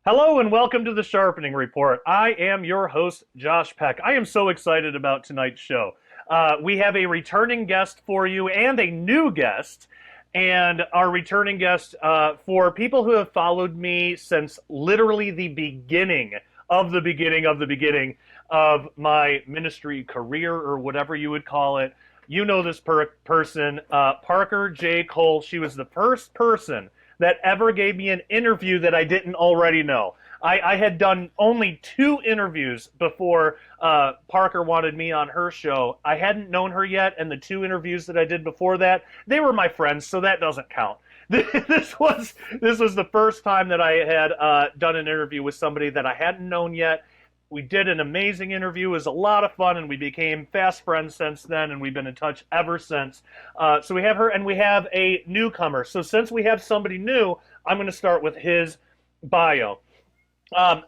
Hello and welcome to the Sharpening Report. I am your host, Josh Peck. I am so excited about tonight's show. We have a returning guest for you and a new guest. And our returning guest, for people who have followed me since literally the beginning of the beginning of the beginning of my ministry career, or whatever you would call it, you know this person, Parker J. Cole. She was the first person that ever gave me an interview that I didn't already know. I had done only 2 interviews before Parker wanted me on her show. I hadn't known her yet, and the 2 interviews that I did before that, they were my friends, so that doesn't count. This was the first time that I had done an interview with somebody that I hadn't known yet. We did an amazing interview. It was a lot of fun, and we became fast friends since then, and we've been in touch ever since. So we have her, and we have a newcomer. So since we have somebody new, I'm going to start with his bio.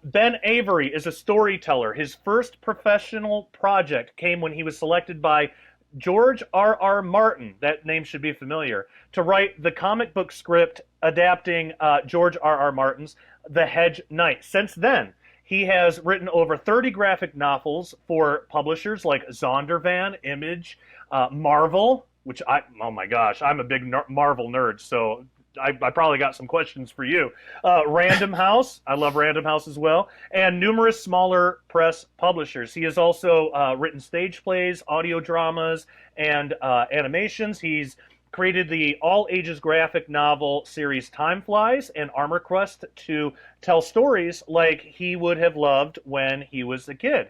Ben Avery is a storyteller. His first professional project came when he was selected by George R.R. Martin, that name should be familiar, to write the comic book script adapting George R.R. Martin's The Hedge Knight. Since then, he has written over 30 graphic novels for publishers like Zondervan, Image, Marvel, which oh my gosh, I'm a big Marvel nerd, so I probably got some questions for you. Random House, I love Random House as well, and numerous smaller press publishers. He has also written stage plays, audio dramas, and animations. He's created the all-ages graphic novel series Time Flies and Armor Quest to tell stories like he would have loved when he was a kid.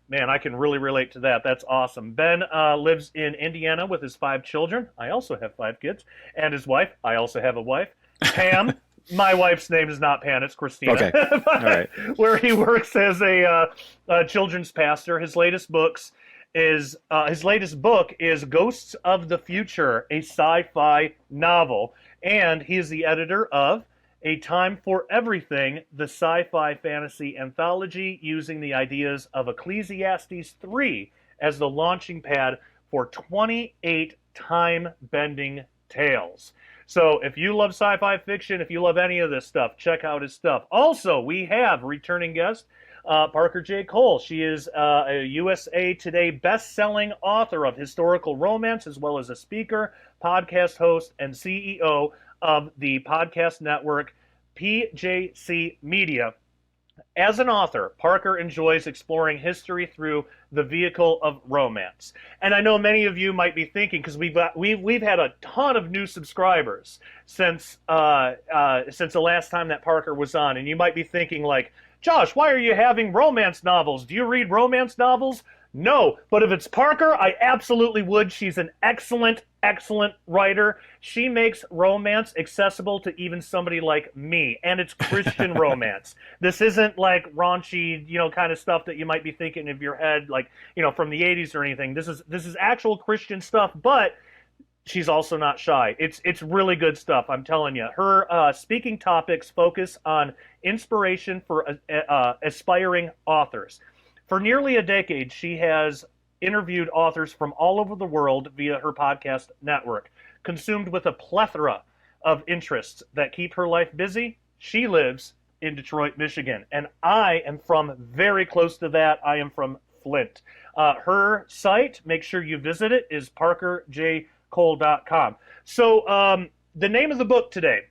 Man, I can really relate to that. That's awesome. Ben lives in Indiana with his 5 children. I also have 5 kids. And his wife. I also have a wife. Pam. My wife's name is not Pam, it's Christina. Okay. All right. Where he works as a children's pastor. His latest book is Ghosts of the Future, a sci-fi novel, and he is the editor of A Time for Everything, the sci-fi fantasy anthology, using the ideas of Ecclesiastes 3 as the launching pad for 28 time-bending tales. So if you love sci-fi fiction, if you love any of this stuff, check out his stuff. Also, we have returning guest Parker J. Cole. She is a USA Today best-selling author of historical romance, as well as a speaker, podcast host, and CEO of the podcast network PJC Media. As an author, Parker enjoys exploring history through the vehicle of romance. And I know many of you might be thinking, because we've had a ton of new subscribers since the last time that Parker was on, and you might be thinking like, Josh, why are you having romance novels? Do you read romance novels? No, but if it's Parker, I absolutely would. She's an excellent, excellent writer. She makes romance accessible to even somebody like me, and it's Christian romance. This isn't like raunchy, kind of stuff that you might be thinking of your head, like, from the 80s or anything. This is actual Christian stuff, but she's also not shy. It's really good stuff, I'm telling you. Her speaking topics focus on inspiration for aspiring authors. For nearly a decade, she has interviewed authors from all over the world via her podcast network. Consumed with a plethora of interests that keep her life busy, she lives in Detroit, Michigan. And I am from very close to that. I am from Flint. Her site, make sure you visit it, is parkerjcole.com. So the name of the book today,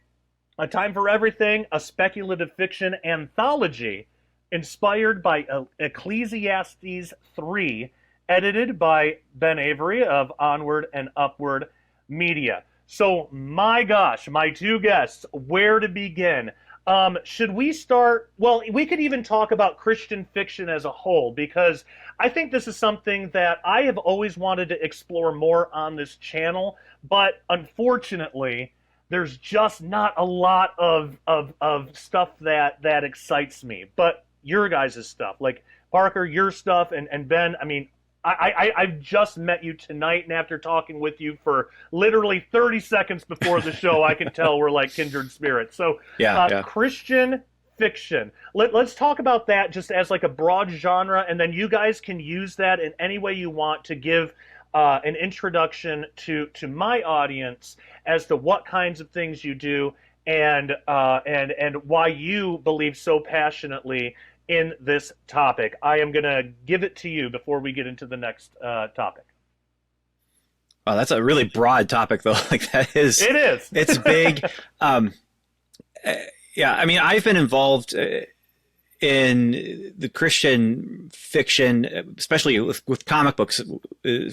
A Time for Everything, a speculative fiction anthology inspired by Ecclesiastes 3, edited by Ben Avery of Onward and Upward Media. So, my gosh, my 2 guests, where to begin? Should we start? Well, we could even talk about Christian fiction as a whole, because I think this is something that I have always wanted to explore more on this channel, but unfortunately, there's just not a lot of stuff that excites me. But your guys' stuff, like Parker, your stuff, and Ben, I mean, I've just met you tonight, and after talking with you for literally 30 seconds before the show, I can tell we're like kindred spirits. So, Christian fiction. Let's talk about that just as like a broad genre, and then you guys can use that in any way you want to give an introduction to my audience as to what kinds of things you do and why you believe so passionately in this topic. I am going to give it to you before we get into the next topic. Oh, that's a really broad topic, though. Like that is, It is. it's big. Um, uh, yeah, I mean, I've been involved in the Christian fiction, especially with comic books,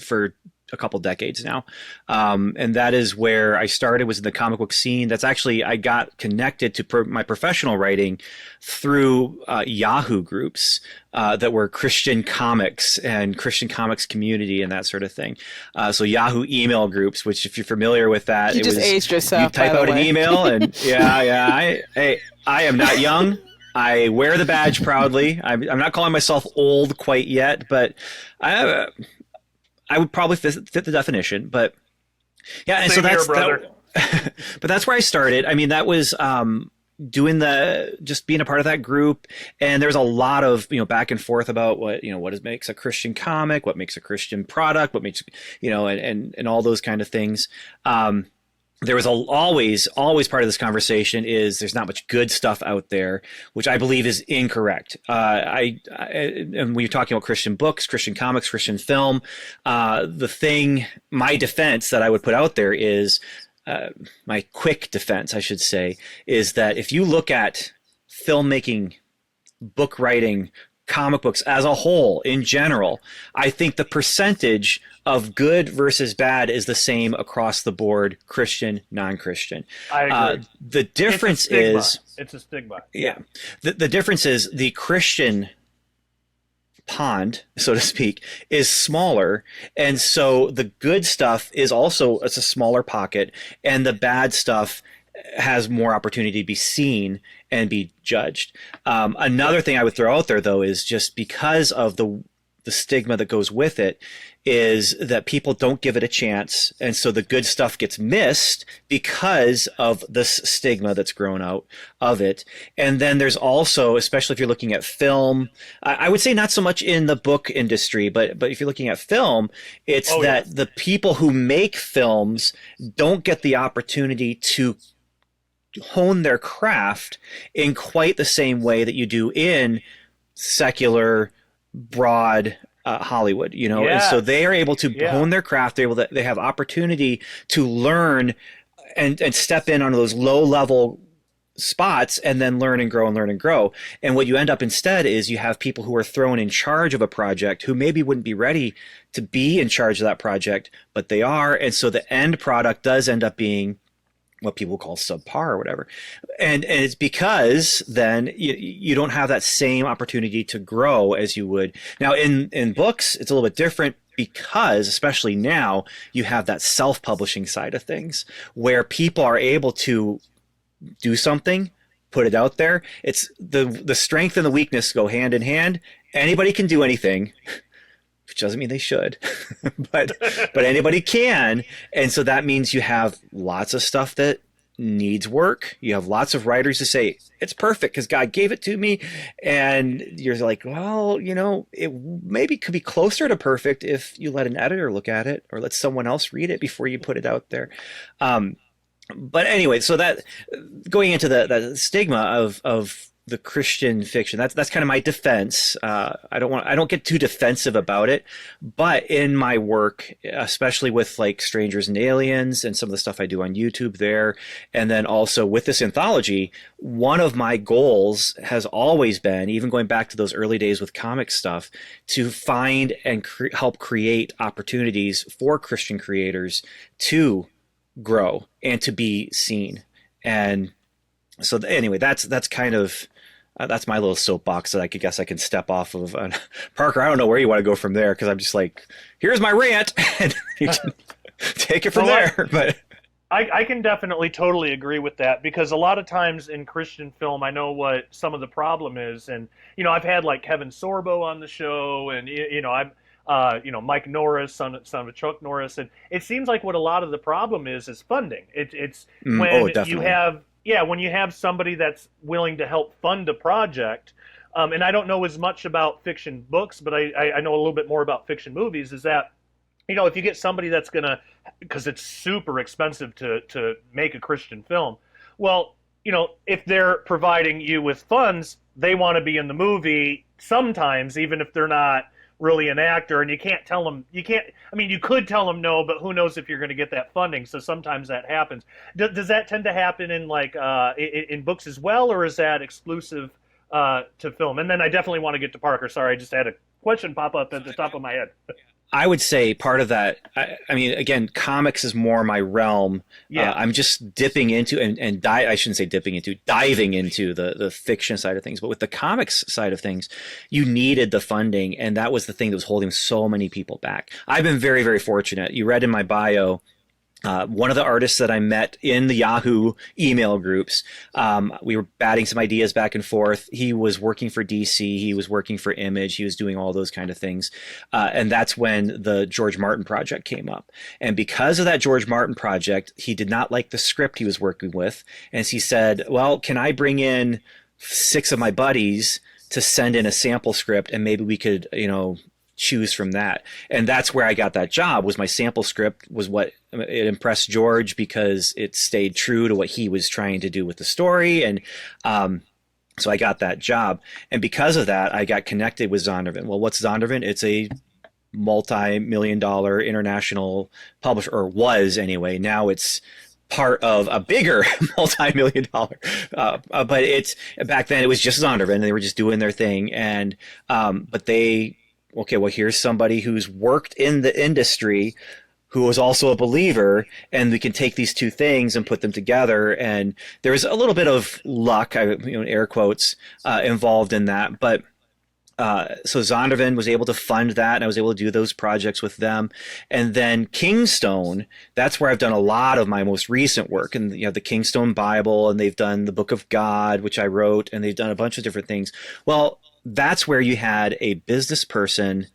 for a couple decades now. And that is where I started, was in the comic book scene. That's actually, I got connected to my professional writing through Yahoo groups that were Christian comics and Christian comics community and that sort of thing. So Yahoo email groups, which if you're familiar with that, You it just was, aged you yourself, type by the out an way. email and I am not young. I wear the badge proudly. I'm not calling myself old quite yet, but I would probably fit the definition. But yeah, and Same so here, brother. but that's where I started. I mean, that was just being a part of that group, and there's a lot of back and forth about what makes a Christian comic, what makes a Christian product, what makes and all those kind of things. There was always part of this conversation is there's not much good stuff out there, which I believe is incorrect. And when you're talking about Christian books, Christian comics, Christian film, my defense that I would put out there is, my quick defense, I should say, is that if you look at filmmaking, book writing, comic books as a whole in general, I think the percentage of good versus bad is the same across the board, Christian, non-Christian. I agree. The difference is it's a stigma. yeah. The difference is the Christian pond, so to speak, is smaller, and so the good stuff is also, it's a smaller pocket, and the bad stuff has more opportunity to be seen and be judged. Another thing I would throw out there, though, is just because of the stigma that goes with it, is that people don't give it a chance, and so the good stuff gets missed because of this stigma that's grown out of it. And then there's also, especially if you're looking at film, I would say not so much in the book industry, but if you're looking at film, it's the people who make films don't get the opportunity to hone their craft in quite the same way that you do in secular, broad Hollywood, and so they are able to hone their craft. They have opportunity to learn and step in on those low level spots and then learn and grow and learn and grow. And what you end up instead is you have people who are thrown in charge of a project who maybe wouldn't be ready to be in charge of that project, but they are. And so the end product does end up being what people call subpar or whatever. And it's because then you don't have that same opportunity to grow as you would. Now in books, it's a little bit different because, especially now, you have that self-publishing side of things where people are able to do something, put it out there. It's the strength and the weakness go hand in hand. Anybody can do anything, which doesn't mean they should, but anybody can. And so that means you have lots of stuff that needs work. You have lots of writers who say, it's perfect because God gave it to me. And you're like, well, it maybe could be closer to perfect if you let an editor look at it or let someone else read it before you put it out there. But anyway, so that going into the stigma of the Christian fiction, that's kind of my defense. I don't get too defensive about it, but in my work, especially with like Strangers and Aliens and some of the stuff I do on YouTube there, and then also with this anthology, one of my goals has always been, even going back to those early days with comic stuff, to find and help create opportunities for Christian creators to grow and to be seen. And so anyway, that's kind of that's my little soapbox that I guess I can step off of. Parker, I don't know where you want to go from there because I'm just like, here's my rant, and you can take it from there. But I can definitely totally agree with that because a lot of times in Christian film, I know what some of the problem is, and I've had like Kevin Sorbo on the show, and I'm Mike Norris, son of Chuck Norris, and it seems like what a lot of the problem is funding. It's when you have. Yeah, when you have somebody that's willing to help fund a project, and I don't know as much about fiction books, but I know a little bit more about fiction movies, is that, if you get somebody that's going to, because it's super expensive to make a Christian film, well, if they're providing you with funds, they want to be in the movie sometimes, even if they're not really an actor. And you can't tell them, you can't, I mean, you could tell them no, but who knows if you're going to get that funding. So sometimes that happens. Does that tend to happen in in books as well, or is that exclusive to film? And then I definitely want to get to Parker. Sorry, I just had a question pop up at the top of my head. I would say part of that, I mean, again, comics is more my realm. Yeah. I'm just dipping into I shouldn't say dipping into, diving into the fiction side of things. But with the comics side of things, you needed the funding. And that was the thing that was holding so many people back. I've been very, very fortunate. You read in my bio, one of the artists that I met in the Yahoo email groups, we were batting some ideas back and forth. He was working for DC. He was working for Image. He was doing all those kind of things. And that's when the George Martin project came up. And because of that George Martin project, he did not like the script he was working with. And he said, well, can I bring in 6 of my buddies to send in a sample script, and maybe we could, choose from that. And that's where I got that job. Was my sample script was what it impressed George, because it stayed true to what he was trying to do with the story. And so I got that job. And because of that, I got connected with Zondervan. Well, what's Zondervan? It's a multi-million-dollar international publisher, or was anyway. Now it's part of a bigger multi-million-dollar. But it's back then it was just Zondervan. They were just doing their thing. And but they, okay, well, here's somebody who's worked in the industry, who was also a believer, and we can take these two things and put them together. And there's a little bit of luck, air quotes, involved in that. But so Zondervan was able to fund that, and I was able to do those projects with them. And then Kingstone, that's where I've done a lot of my most recent work. And you have the Kingstone Bible, and they've done the Book of God, which I wrote, and they've done a bunch of different things. Well, that's where you had a business person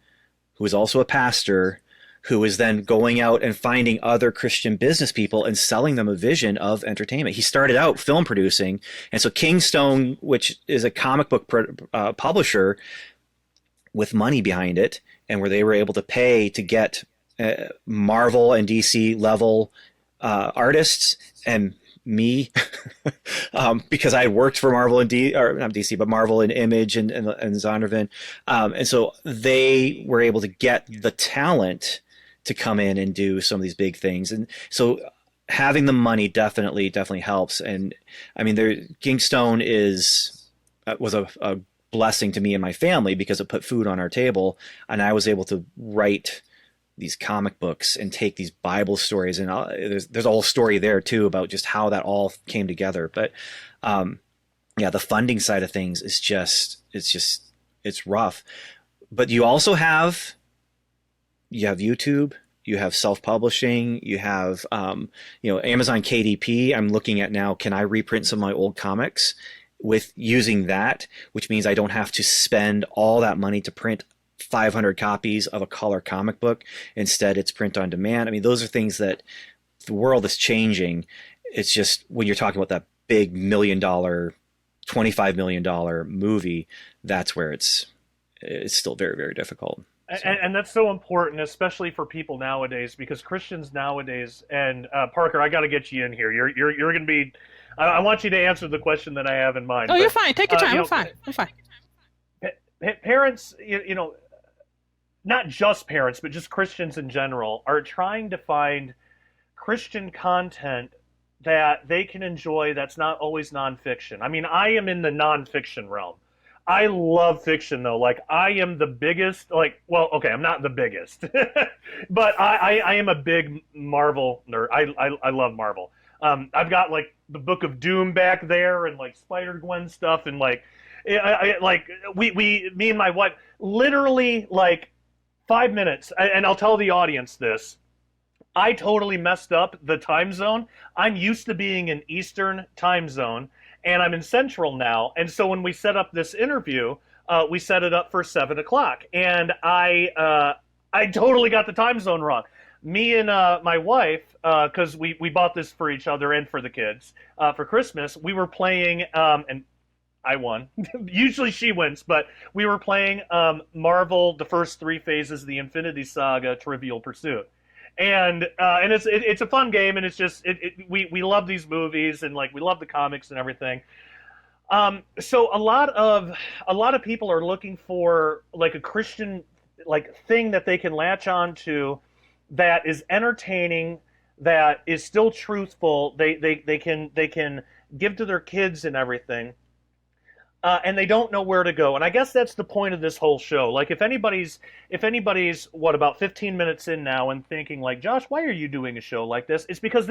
who was also a pastor, who was then going out and finding other Christian business people and selling them a vision of entertainment. He started out film producing. And so Kingstone, which is a comic book publisher with money behind it, and where they were able to pay to get Marvel and DC level artists, and me, because I had worked for Marvel and not DC, but Marvel and Image and Zondervan. And so they were able to get the talent to come in and do some of these big things. And so having the money definitely helps. And I mean, Kingstone was a blessing to me and my family, because it put food on our table, and I was able to write these comic books and take these Bible stories, and there's a whole story there too about just how that all came together. But yeah, the funding side of things is it's rough. But you also have YouTube, you have self-publishing, you have Amazon KDP. I'm looking at now, can I reprint some of my old comics with using that, which means I don't have to spend all that money to print 500 copies of a color comic book. Instead, it's print on demand. I mean, those are things that the world is changing. It's just when you're talking about that big $1 million, $25 million movie, that's where it's still very, very difficult. So. And that's so important, especially for people nowadays, because Christians nowadays, and Parker, I got to get you in here. You're going to be. I want you to answer the question that I have in mind. Oh, you're fine. Take your time. I'm fine. Parents, not just parents, but just Christians in general, are trying to find Christian content that they can enjoy that's not always nonfiction. I mean, I am in the nonfiction realm. I love fiction, though. Like, I am the biggest, I'm not the biggest, but I am a big Marvel nerd. I love Marvel. I've got, the Book of Doom back there, and, Spider-Gwen stuff, and, me and my wife, literally, 5 minutes, and I'll tell the audience this. I totally messed up the time zone. I'm used to being in Eastern time zone, and I'm in Central now. And so when we set up this interview, we set it up for 7 o'clock. And I totally got the time zone wrong. Me and my wife, because we bought this for each other and for the kids for Christmas, we were playing, and I won. Usually she wins, but we were playing Marvel, the first 3 phases of the Infinity Saga, Trivial Pursuit. And it's a fun game, and it's just we love these movies, and like we love the comics and everything. So a lot of people are looking for like a Christian like thing that they can latch on to that is entertaining, that is still truthful. They can give to their kids and everything. And they don't know where to go. And I guess that's the point of this whole show. Like if anybody's what about 15 minutes in now and thinking like, Josh, why are you doing a show like this? It's because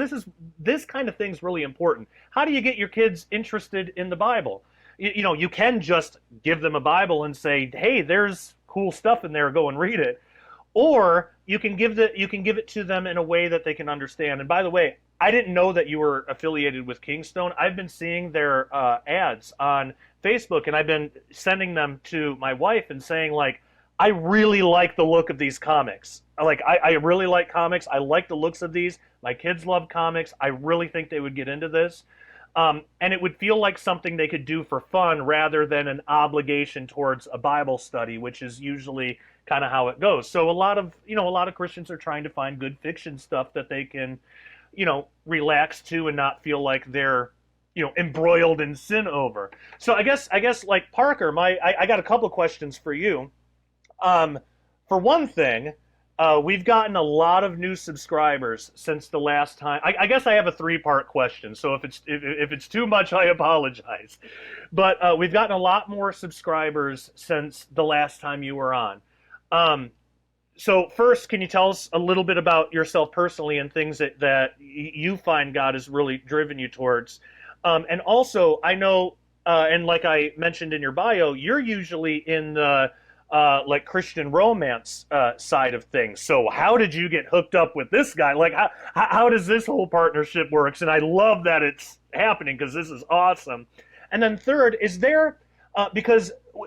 this kind of thing's really important. How do you get your kids interested in the Bible? You can just give them a Bible and say, hey, there's cool stuff in there, go and read it. Or you can give it to them in a way that they can understand. And by the way, I didn't know that you were affiliated with Kingstone. I've been seeing their ads on Facebook, and I've been sending them to my wife and saying, like, I really like the look of these comics. Like, I really like comics. I like the looks of these. My kids love comics. I really think they would get into this. And it would feel like something they could do for fun rather than an obligation towards a Bible study, which is usually kind of how it goes. So a lot of Christians are trying to find good fiction stuff that they can, relax to and not feel like they're, embroiled in sin over. So I guess like Parker, I got a couple of questions for you. For one thing, we've gotten a lot of new subscribers since the last time. I guess I have a 3-part question, so if it's too much, I apologize. But we've gotten a lot more subscribers since the last time you were on. So first, can you tell us a little bit about yourself personally and things that you find God has really driven you towards? And also, I know, and like I mentioned in your bio, you're usually in the like Christian romance side of things. So how did you get hooked up with this guy? Like, how does this whole partnership works? And I love that it's happening because this is awesome. And then third, is there,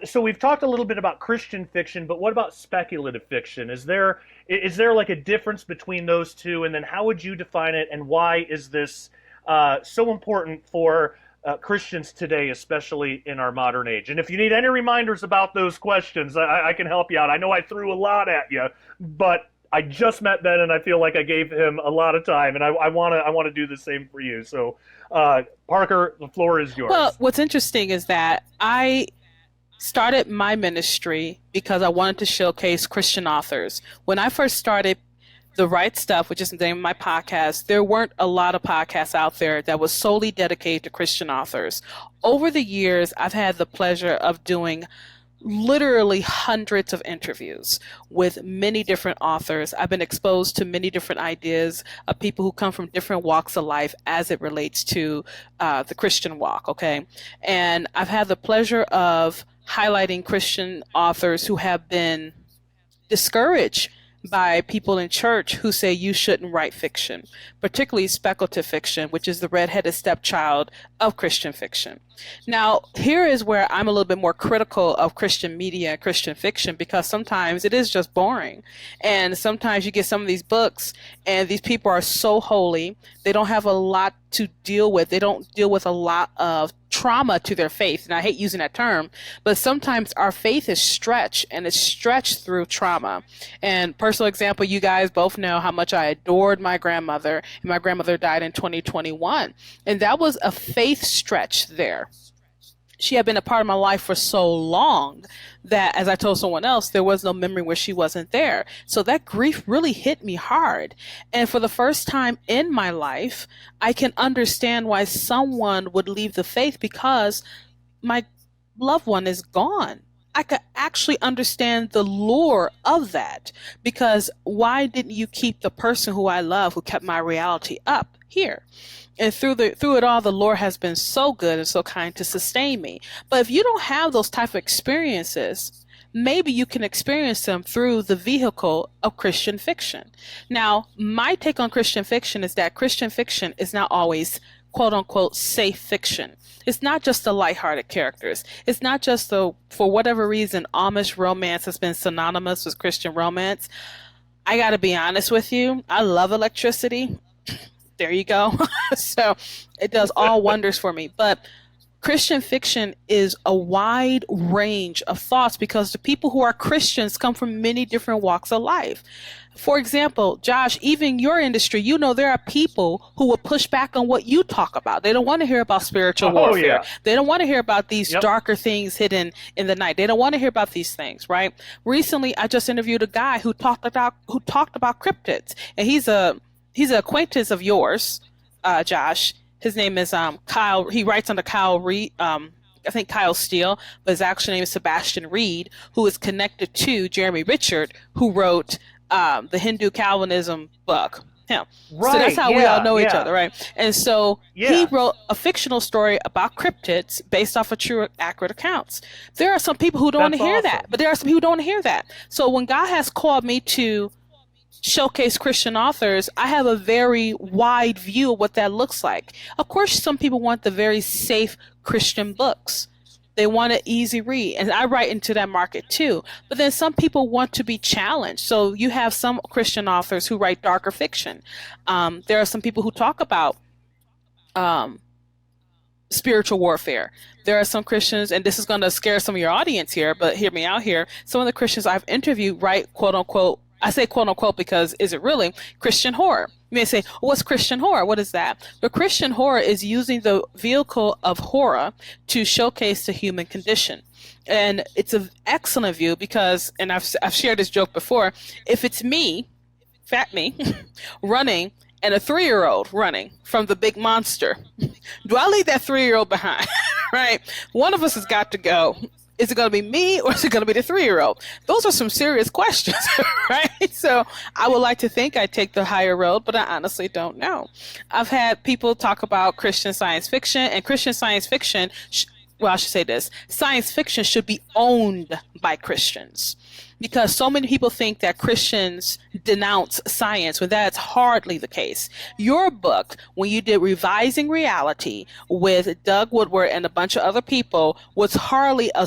so we've talked a little bit about Christian fiction, but what about speculative fiction? Is there like a difference between those two? And then how would you define it? And why is this so important for Christians today, especially in our modern age? And if you need any reminders about those questions, I can help you out. I know I threw a lot at you, but I just met Ben, and I feel like I gave him a lot of time, and I want to do the same for you. So, Parker, the floor is yours. Well, what's interesting is that I started my ministry because I wanted to showcase Christian authors. When I first started The Right Stuff, which is the name of my podcast, there weren't a lot of podcasts out there that was solely dedicated to Christian authors. Over the years, I've had the pleasure of doing literally hundreds of interviews with many different authors. I've been exposed to many different ideas of people who come from different walks of life as it relates to the Christian walk, okay? And I've had the pleasure of highlighting Christian authors who have been discouraged by people in church who say you shouldn't write fiction, particularly speculative fiction, which is the redheaded stepchild of Christian fiction. Now, here is where I'm a little bit more critical of Christian media and Christian fiction, because sometimes it is just boring. And sometimes you get some of these books and these people are so holy, they don't have a lot to deal with. They don't deal with a lot of trauma to their faith. And I hate using that term, but sometimes our faith is stretched, and it's stretched through trauma. And personal example, you guys both know how much I adored my grandmother, and my grandmother died in 2021. And that was a faith stretch there. She had been a part of my life for so long that, as I told someone else, there was no memory where she wasn't there. So that grief really hit me hard. And for the first time in my life, I can understand why someone would leave the faith, because my loved one is gone. I could actually understand the lure of that, because why didn't you keep the person who I love, who kept my reality up here? And through it all, the Lord has been so good and so kind to sustain me. But if you don't have those type of experiences, maybe you can experience them through the vehicle of Christian fiction. Now, my take on Christian fiction is that Christian fiction is not always quote unquote safe fiction. It's not just the lighthearted characters. It's not just for whatever reason, Amish romance has been synonymous with Christian romance. I got to be honest with you. I love electricity. There you go. So it does all wonders for me. But Christian fiction is a wide range of thoughts because the people who are Christians come from many different walks of life. For example, Josh, even your industry, there are people who will push back on what you talk about. They don't want to hear about spiritual warfare. Yeah. They don't want to hear about these darker things hidden in the night. They don't want to hear about these things, right? Recently, I just interviewed a guy who talked about cryptids, and he's an acquaintance of yours, Josh. His name is Kyle. He writes under Kyle Reed. I think Kyle Steele, but his actual name is Sebastian Reed, who is connected to Jeremy Richard, who wrote the Hindu Calvinism book. Him. Right. So that's how we all know each other, right? And so he wrote a fictional story about cryptids based off of true, accurate accounts. There are some people who don't want to hear that, but there are some people who don't want to hear that. So when God has called me to showcase Christian authors, I have a very wide view of what that looks like. Of course, some people want the very safe Christian books. They want an easy read, and I write into that market too. But then some people want to be challenged. So you have some Christian authors who write darker fiction. There are some people who talk about spiritual warfare. There are some Christians, and this is going to scare some of your audience here, but hear me out here. Some of the Christians I've interviewed write, quote unquote, I say quote unquote because is it really Christian horror? You may say, what's Christian horror? What is that? But Christian horror is using the vehicle of horror to showcase the human condition. And it's an excellent view because, and I've shared this joke before, if it's me, fat me, running, and a 3-year-old running from the big monster, do I leave that 3-year-old behind? Right? One of us has got to go. Is it going to be me or is it going to be the 3-year-old? Those are some serious questions, right? So I would like to think I take the higher road, but I honestly don't know. I've had people talk about Christian science fiction, and Christian science fiction, I should say this, science fiction should be owned by Christians. Because so many people think that Christians denounce science, when that's hardly the case. Your book, when you did Revising Reality with Doug Woodward and a bunch of other people, was hardly a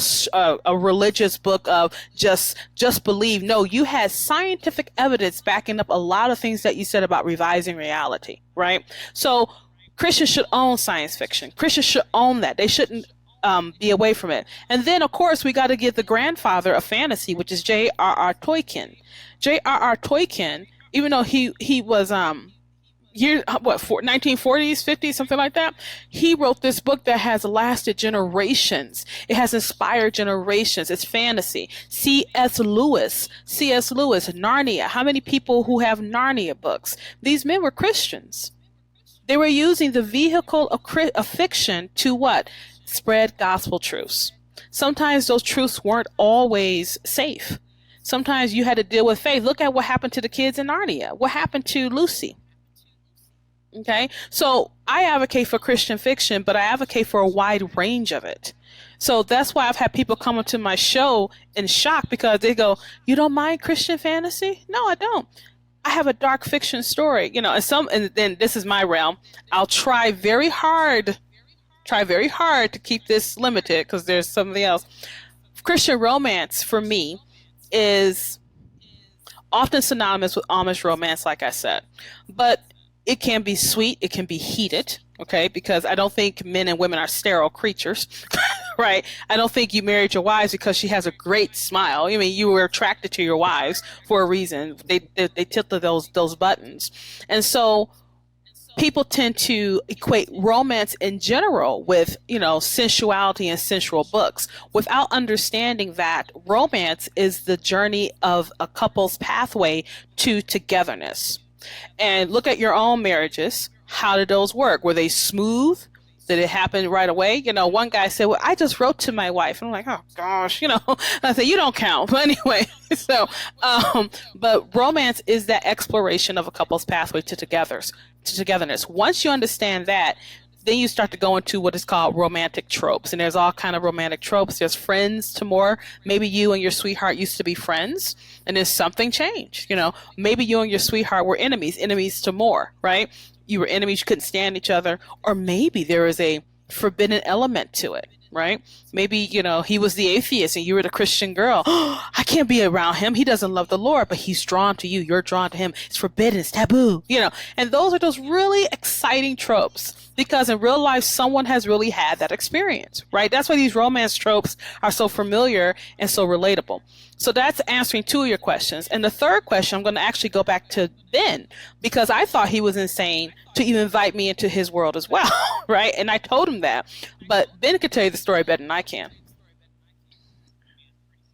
religious book of just believe. No, you had scientific evidence backing up a lot of things that you said about Revising Reality, right? So Christians should own science fiction. Christians should own that. They shouldn't be away from it. And then, of course, we got to give the grandfather of fantasy, which is J.R.R. Tolkien. J.R.R. Tolkien, even though he was 1940s, 50s, something like that, he wrote this book that has lasted generations. It has inspired generations. It's fantasy. C.S. Lewis, Narnia. How many people who have Narnia books? These men were Christians. They were using the vehicle of fiction to what? Spread gospel truths. Sometimes those truths weren't always safe. Sometimes you had to deal with faith. Look at what happened to the kids in Narnia. What happened to Lucy? Okay, so I advocate for Christian fiction, but I advocate for a wide range of it. So that's why I've had people come up to my show in shock because they go, "You don't mind Christian fantasy?" No, I don't. I have a dark fiction story, and then this is my realm. I'll try very hard to keep this limited because there's something else. Christian romance for me is often synonymous with Amish romance, like I said, but it can be sweet, it can be heated, okay, because I don't think men and women are sterile creatures, right? I don't think you married your wives because she has a great smile. I mean, you were attracted to your wives for a reason. They tilted those buttons. And so people tend to equate romance in general with, sensuality and sensual books without understanding that romance is the journey of a couple's pathway to togetherness. And look at your own marriages. How did those work? Were they smooth? Did it happen right away? One guy said, well, I just wrote to my wife. And I'm like, oh gosh, I said, you don't count. But anyway, so, but romance is that exploration of a couple's pathway to togetherness. Once you understand that, then you start to go into what is called romantic tropes. And there's all kind of romantic tropes. There's friends to more. Maybe you and your sweetheart used to be friends and then something changed. Maybe you and your sweetheart were enemies to more, right? You were enemies, you couldn't stand each other. Or maybe there is a forbidden element to it. right? Maybe, he was the atheist and you were the Christian girl. I can't be around him. He doesn't love the Lord, but he's drawn to you. You're drawn to him. It's forbidden. It's taboo, and those are those really exciting tropes because in real life, someone has really had that experience, right? That's why these romance tropes are so familiar and so relatable. So that's answering two of your questions. And the third question, I'm going to actually go back to Ben because I thought he was insane to even invite me into his world as well, right? And I told him that. But Ben could tell you the story better than I can.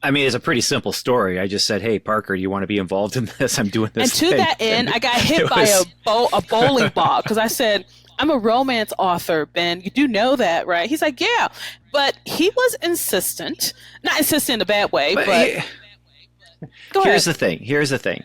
I mean, it's a pretty simple story. I just said, "Hey, Parker, do you want to be involved in this? I'm doing this." And to thing. that end, I got hit by a bowling ball because I said, "I'm a romance author, Ben. You do know that, right?" He's like, "Yeah," but he was insistent. Not insistent in a bad way, but go ahead. Here's the thing.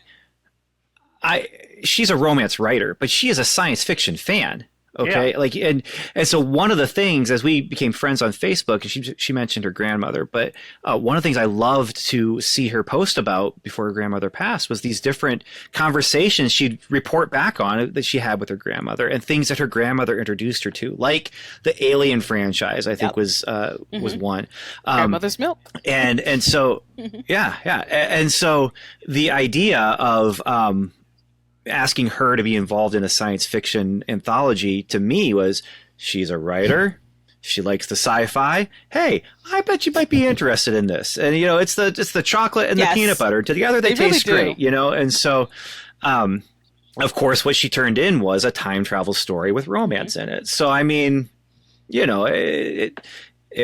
She's a romance writer, but she is a science fiction fan. Okay. Yeah. And so one of the things as we became friends on Facebook, she mentioned her grandmother, but one of the things I loved to see her post about before her grandmother passed was these different conversations she'd report back on that she had with her grandmother and things that her grandmother introduced her to, like the Alien franchise, I think was one. Grandmother's milk. And so, yeah. And so the idea of, asking her to be involved in a science fiction anthology to me was she's a writer. She likes the sci-fi. Hey, I bet you might be interested in this. And, it's the chocolate and the peanut butter. Together they taste really great, And so, of course, what she turned in was a time travel story with romance in it. So, I mean, it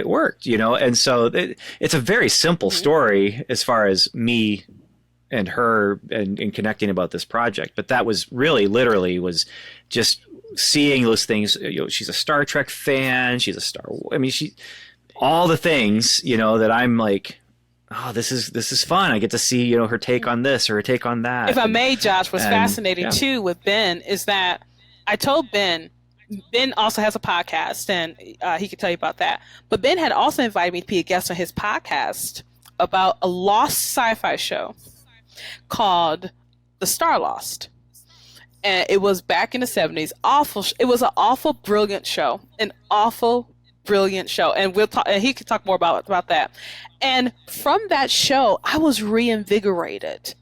worked, And so it's a very simple story as far as me and her and connecting about this project. But that was really literally was just seeing those things. She's a Star Trek fan. She's all the things, that I'm like, oh, this is fun. I get to see, her take on this or her take on that. If I may, Josh, what's fascinating too with Ben is that I told Ben also has a podcast and he could tell you about that. But Ben had also invited me to be a guest on his podcast about a lost sci-fi show called The Star Lost. And it was back in the 70s. It was an awful brilliant show. An awful brilliant show. And we'll talk, and he could talk more about that. And from that show, I was reinvigorated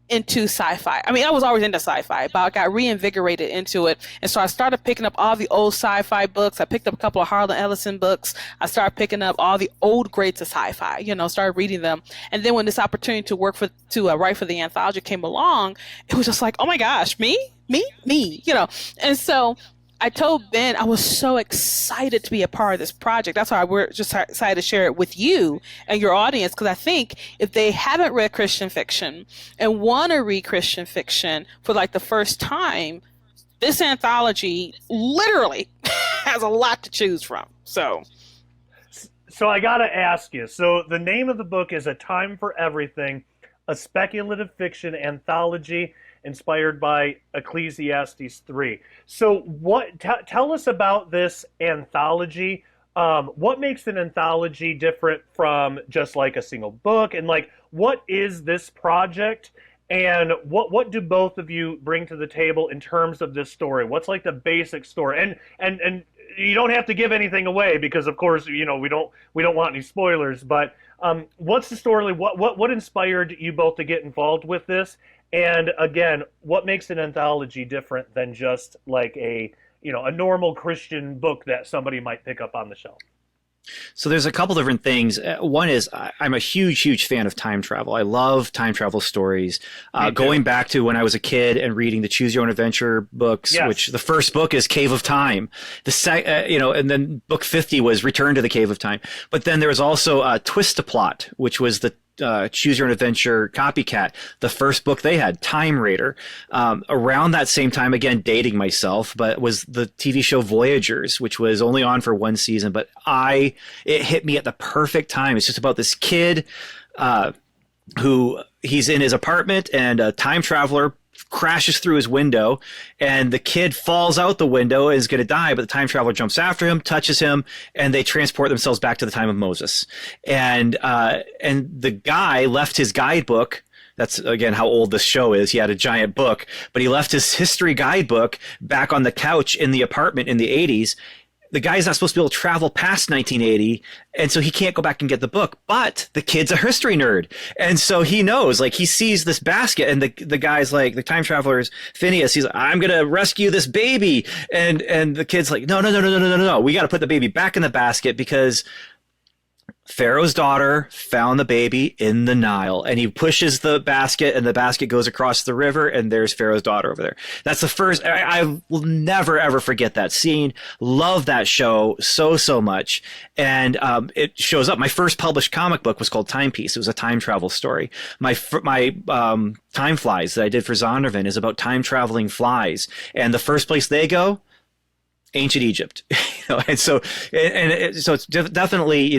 into sci-fi. I mean, I was always into sci-fi, but I got reinvigorated into it. And so I started picking up all the old sci-fi books. I picked up a couple of Harlan Ellison books. I started picking up all the old greats of sci-fi, started reading them. And then when this opportunity to write for the anthology came along, it was just like, oh my gosh, me. And so I told Ben I was so excited to be a part of this project. That's why we're just excited to share it with you and your audience, because I think if they haven't read Christian fiction and want to read Christian fiction for like the first time, this anthology literally has a lot to choose from. So I got to ask you. So the name of the book is A Time for Everything, a speculative fiction anthology inspired by Ecclesiastes 3. So tell us about this anthology. What makes an anthology different from just like a single book? And like, what is this project? And what do both of you bring to the table in terms of this story? What's like the basic story? And you don't have to give anything away because of course, we don't want any spoilers, but what's the story? What inspired you both to get involved with this? And again, what makes an anthology different than just like a normal Christian book that somebody might pick up on the shelf? So there's a couple different things. One is I'm a huge fan of time travel. I love time travel stories. Going back to when I was a kid and reading the Choose Your Own Adventure books, which the first book is Cave of Time. And then book 50 was Return to the Cave of Time. But then there was also Twist-a-Plot, which was the Choose Your Own Adventure copycat. The first book they had, Time Raider. Around that same time, again, dating myself, but was the TV show Voyagers, which was only on for one season, but it hit me at the perfect time. It's just about this kid who he's in his apartment and a time traveler crashes through his window and the kid falls out the window and is going to die, but the time traveler jumps after him, touches him, and they transport themselves back to the time of Moses. And the guy left his guidebook. That's, again, how old this show is. He had a giant book, but he left his history guidebook back on the couch in the apartment in the 80s. the guy's not supposed to be able to travel past 1980, and so he can't go back and get the book. But the kid's a history nerd, and so he knows. Like, he sees this basket, and the guy's like, the time traveler's Phineas. He's like, I'm gonna rescue this baby, and the kid's like, no, no, no, no, no, no, no, no. We got to put the baby back in the basket because Pharaoh's daughter found the baby in the Nile, and he pushes the basket, and the basket goes across the river, and there's Pharaoh's daughter over there. That's the first. I will never ever forget that scene. Love that show so much, and it shows up. My first published comic book was called Timepiece. It was a time travel story. My Time Flies that I did for Zondervan is about time traveling flies, and the first place they go, ancient Egypt. And so so it's definitely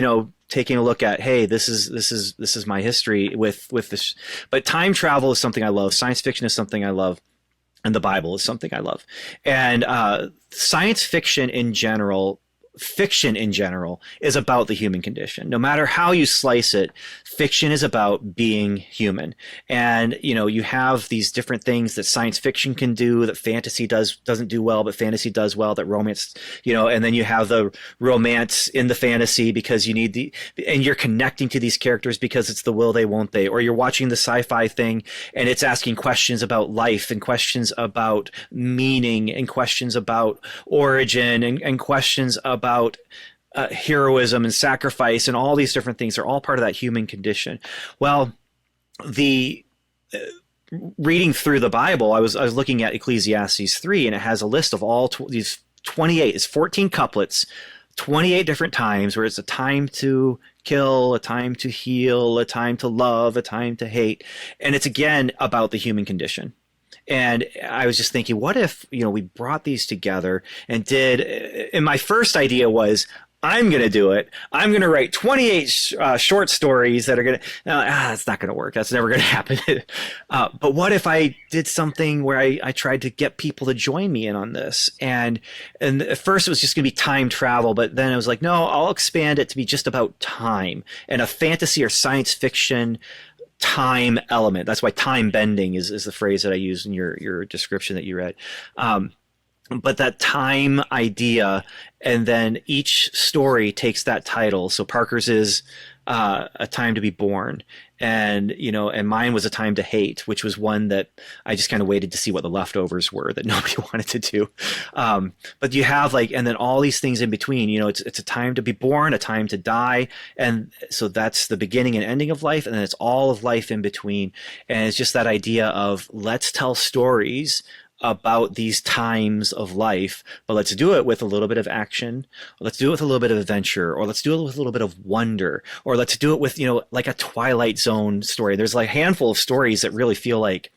taking a look at, hey, this is my history with this. But time travel is something I love. Science fiction is something I love, and the Bible is something I love. And science fiction in general. Fiction in general is about the human condition. No matter how you slice it, fiction is about being human. And, you have these different things that science fiction can do that fantasy doesn't do well, but fantasy does well, that romance, and then you have the romance in the fantasy because you need and you're connecting to these characters because it's the will they, won't they, or you're watching the sci-fi thing and it's asking questions about life and questions about meaning and questions about origin and questions about heroism and sacrifice and all these different things are all part of that human condition. Well, reading through the Bible, I was looking at Ecclesiastes 3, and it has a list of all these 28. It's 14 couplets, 28 different times where it's a time to kill, a time to heal, a time to love, a time to hate, and it's again about the human condition. And I was just thinking, what if, we brought these together and and my first idea was, I'm going to do it. I'm going to write 28 short stories that are going to, that's not going to work. That's never going to happen. But what if I did something where I tried to get people to join me in on this? And at first it was just going to be time travel, but then I was like, no, I'll expand it to be just about time and a fantasy or science fiction time element. That's why time bending is the phrase that I used in your description that you read. But that time idea, and then each story takes that title. So Parker's is A Time to Be Born, and mine was A Time to Hate, which was one that I just kind of waited to see what the leftovers were that nobody wanted to do. But you have and then all these things in between. It's a time to be born, a time to die, and so that's the beginning and ending of life, and then it's all of life in between. And it's just that idea of, let's tell stories about these times of life, but let's do it with a little bit of action, or let's do it with a little bit of adventure, or let's do it with a little bit of wonder, or let's do it with, like a Twilight Zone story. There's a handful of stories that really feel like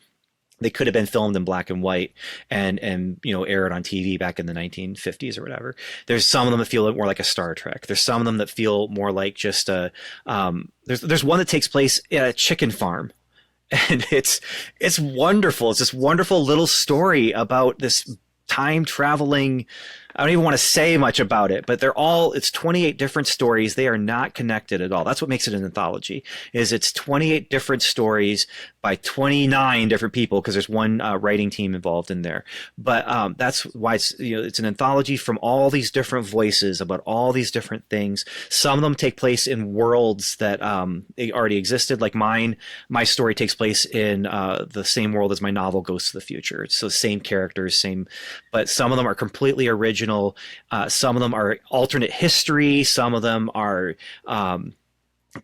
they could have been filmed in black and white and aired on TV back in the 1950s or whatever. There's some of them that feel more like a Star Trek. There's some of them that feel more like just there's one that takes place at a chicken farm. And it's wonderful. It's this wonderful little story about this time traveling. I don't even want to say much about it, but it's 28 different stories. They are not connected at all. That's what makes it an anthology, is it's 28 different stories by 29 different people, because there's one writing team involved in there. But that's why it's an anthology from all these different voices about all these different things. Some of them take place in worlds that already existed. Like my story takes place in the same world as my novel Ghosts of the Future. So same characters, but some of them are completely original. Some of them are alternate history. Some of them are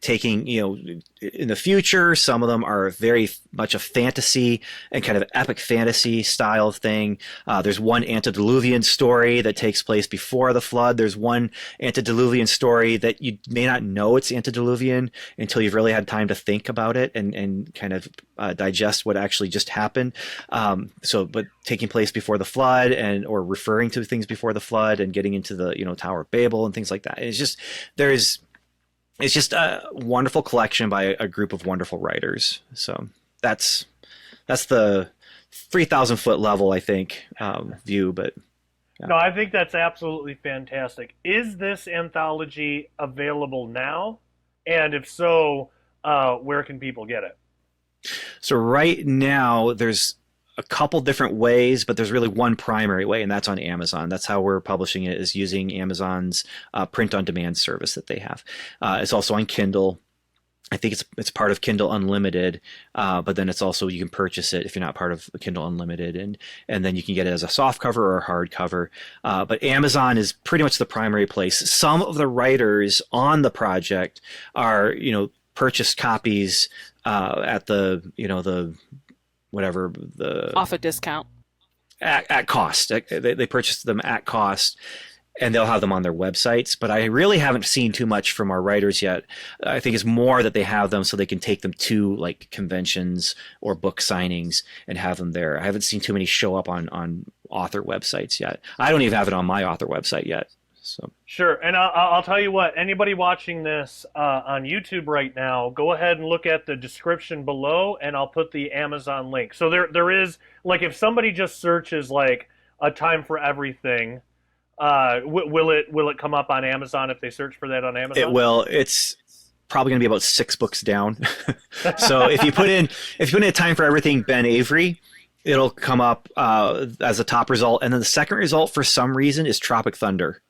taking, in the future. Some of them are very much a fantasy and kind of epic fantasy style thing. There's one antediluvian story that takes place before the flood. There's one antediluvian story that you may not know it's antediluvian until you've really had time to think about it and kind of digest what actually just happened. But taking place before the flood or referring to things before the flood and getting into the, Tower of Babel and things like that. It's just a wonderful collection by a group of wonderful writers. So that's the 3,000 foot level, I think, view. But yeah. No, I think that's absolutely fantastic. Is this anthology available now? And if so, where can people get it? So right now there's a couple different ways, but there's really one primary way, and that's on Amazon. That's how we're publishing it, is using Amazon's print-on-demand service that they have. It's also on Kindle. I think it's part of Kindle Unlimited, but then it's also, you can purchase it if you're not part of Kindle Unlimited, and then you can get it as a soft cover or a hard cover. But Amazon is pretty much the primary place. Some of the writers on the project are, purchased copies at the off a discount at cost. They purchase them at cost, and they'll have them on their websites. But I really haven't seen too much from our writers yet. I think it's more that they have them so they can take them to like conventions or book signings and have them there. I haven't seen too many show up on author websites yet. I don't even have it on my author website yet. So. Sure, and I'll tell you what, anybody watching this on YouTube right now, go ahead and look at the description below, and I'll put the Amazon link. So there is, like, if somebody just searches, like, A Time for Everything, will it come up on Amazon if they search for that on Amazon? It will. It's probably going to be about 6 books down. So if you put in A Time for Everything, Ben Avery, it'll come up as a top result. And then the second result, for some reason, is Tropic Thunder.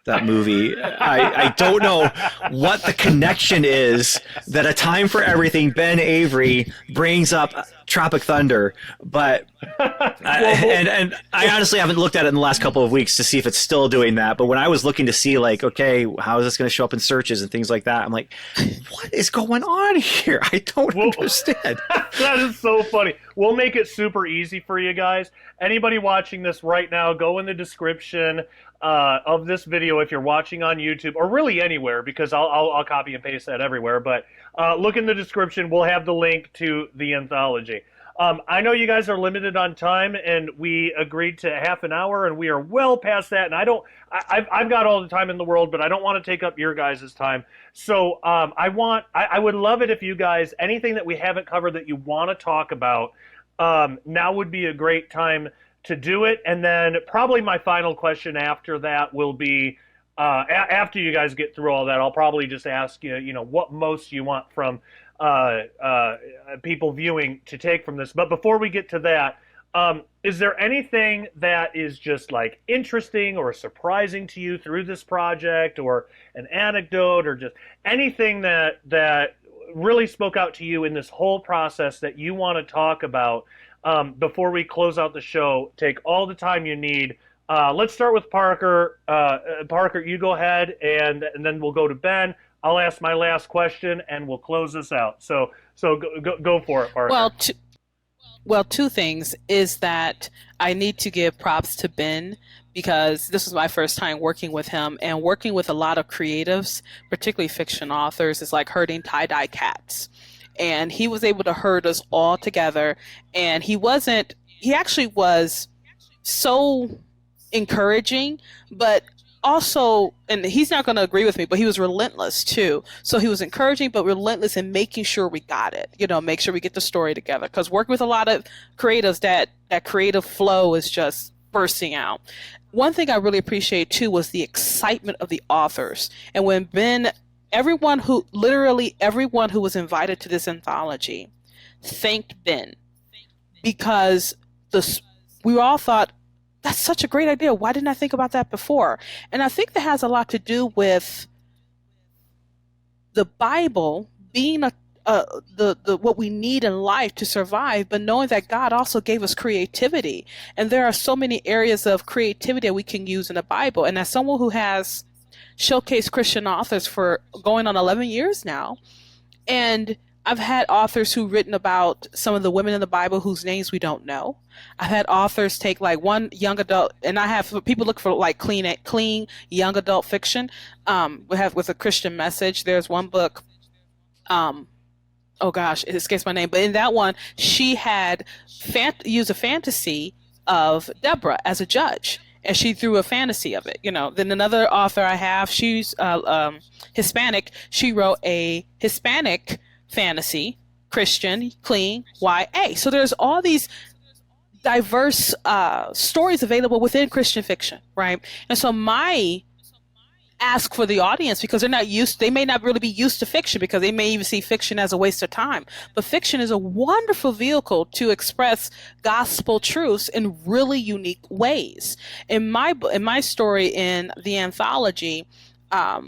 That movie. I don't know what the connection is that A Time for Everything, Ben Avery, brings up Tropic Thunder, but and I honestly haven't looked at it in the last couple of weeks to see if it's still doing that. But when I was looking to see, like, okay, how is this going to show up in searches and things like that, I'm like, what is going on here? I don't understand. That is so funny. We'll make it super easy for you guys. Anybody watching this right now, go in the description of this video if you're watching on YouTube, or really anywhere, because I'll copy and paste that everywhere. But look in the description. We'll have the link to the anthology. I know you guys are limited on time, and we agreed to half an hour, and we are well past that. And I've got all the time in the world, but I don't want to take up your guys' time. So I would love it if you guys, anything that we haven't covered that you want to talk about, now would be a great time to do it. And then probably my final question after that will be, after you guys get through all that, I'll probably just ask you, what most you want from people viewing to take from this. But before we get to that, is there anything that is just like interesting or surprising to you through this project, or an anecdote, or just anything that really spoke out to you in this whole process that you want to talk about? Before we close out the show, take all the time you need. Let's start with Parker. Parker, you go ahead, and then we'll go to Ben. I'll ask my last question, and we'll close this out. So go for it, Parker. Well, two things is that I need to give props to Ben, because this was my first time working with him, and working with a lot of creatives, particularly fiction authors, is like herding tie-dye cats. And he was able to herd us all together, and he actually was so encouraging, but also, and he's not going to agree with me, but he was relentless too. So he was encouraging, but relentless in making sure we got it, make sure we get the story together. Because working with a lot of creatives, that creative flow is just bursting out. One thing I really appreciate too was the excitement of the authors. And when Ben, everyone who was invited to this anthology thanked Ben, because we all thought, that's such a great idea. Why didn't I think about that before? And I think that has a lot to do with the Bible being what we need in life to survive, but knowing that God also gave us creativity. And there are so many areas of creativity that we can use in the Bible. And as someone who has showcased Christian authors for going on 11 years now, and I've had authors who've written about some of the women in the Bible whose names we don't know. I've had authors take like one young adult, and I have people look for like clean young adult fiction. With a Christian message. There's one book, oh gosh, it escapes my name, but in that one, she had used a fantasy of Deborah as a judge. And she threw a fantasy of it, Then another author I have, she's Hispanic. She wrote a Hispanic fantasy, Christian, clean, YA. So there's all these diverse stories available within Christian fiction, right? And so my ask for the audience because they may not really be used to fiction because they may even see fiction as a waste of time. But fiction is a wonderful vehicle to express gospel truths in really unique ways. In my story in the anthology, I